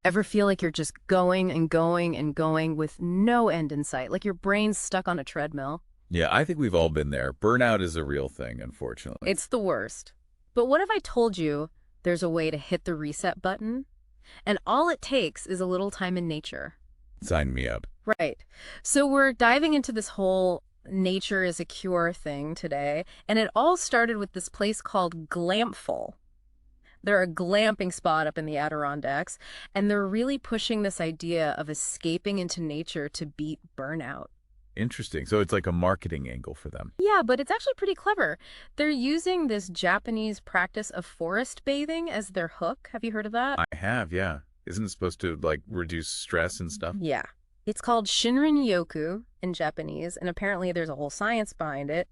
Ever feel like you're just going and going and going with no end in sight, like your brain's stuck on a treadmill? Yeah, I think we've all been there. Burnout is a real thing, unfortunately. It's the worst. But what if I told you there's a way to hit the reset button? And all it takes is a little time in nature. Sign me up. Right. So we're diving into this whole nature is a cure thing today, and it all started with this place called Glampful. They're a glamping spot up in the Adirondacks, and they're really pushing this idea of escaping into nature to beat burnout. Interesting. So it's like a marketing angle for them. Yeah, but it's actually pretty clever. They're using this Japanese practice of forest bathing as their hook. Have you heard of that? I have, yeah. Isn't it supposed to, like, reduce stress and stuff? Yeah. It's called Shinrin-yoku in Japanese, and apparently there's a whole science behind it.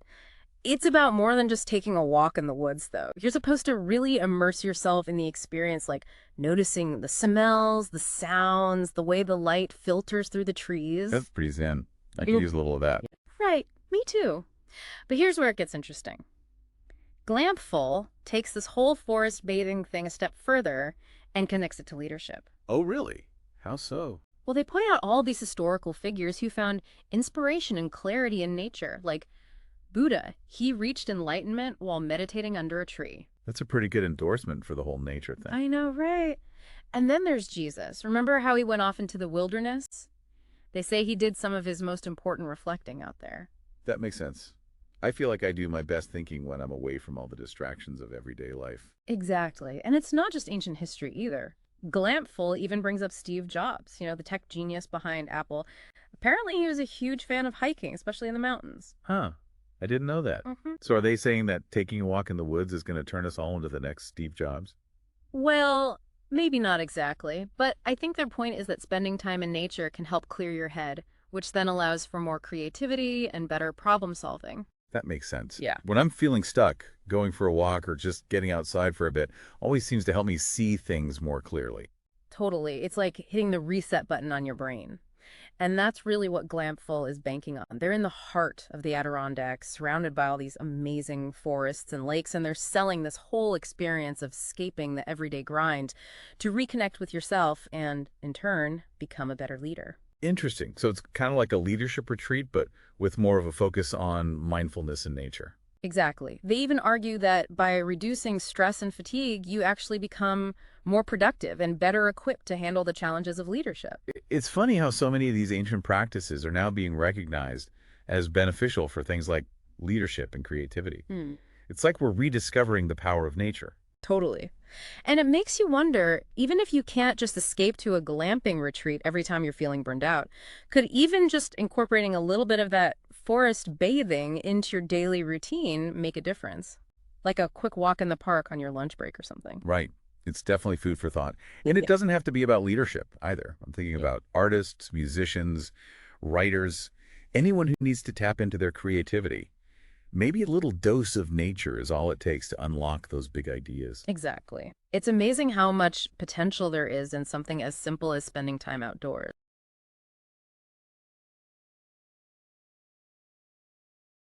It's about more than just taking a walk in the woods, though. You're supposed to really immerse yourself in the experience, like noticing the smells, the sounds, the way the light filters through the trees. That's pretty zen. I could use a little of that. Right, me too. But here's where it gets interesting. Glampful takes this whole forest bathing thing a step further and connects it to leadership. Oh, really? How so? Well, they point out all these historical figures who found inspiration and clarity in nature, like Buddha. He reached enlightenment while meditating under a tree. That's a pretty good endorsement for the whole nature thing. I know, right? And then there's Jesus. Remember how he went off into the wilderness? They say he did some of his most important reflecting out there. That makes sense. I feel like I do my best thinking when I'm away from all the distractions of everyday life. Exactly. And it's not just ancient history either. Glampful even brings up Steve Jobs, the tech genius behind Apple. Apparently he was a huge fan of hiking, especially in the mountains. Huh. I didn't know that. So are they saying that taking a walk in the woods is going to turn us all into the next Steve Jobs? Well, maybe not exactly, but I think their point is that spending time in nature can help clear your head, which then allows for more creativity and better problem solving. That makes sense. Yeah. When I'm feeling stuck, going for a walk or just getting outside for a bit always seems to help me see things more clearly. Totally. It's like hitting the reset button on your brain. And that's really what Glampful is banking on. They're in the heart of the Adirondacks, surrounded by all these amazing forests and lakes, and they're selling this whole experience of escaping the everyday grind to reconnect with yourself and, in turn, become a better leader. Interesting. So it's kind of like a leadership retreat, but with more of a focus on mindfulness in nature. Exactly. They even argue that by reducing stress and fatigue, you actually become more productive and better equipped to handle the challenges of leadership. It's funny how so many of these ancient practices are now being recognized as beneficial for things like leadership and creativity. It's like we're rediscovering the power of nature. Totally. And it makes you wonder, even if you can't just escape to a glamping retreat every time you're feeling burned out, could even just incorporating a little bit of that forest bathing into your daily routine make a difference? Like a quick walk in the park on your lunch break or something. Right. It's definitely food for thought. And it doesn't have to be about leadership either. I'm thinking about artists, musicians, writers, anyone who needs to tap into their creativity. Maybe a little dose of nature is all it takes to unlock those big ideas. Exactly. It's amazing how much potential there is in something as simple as spending time outdoors.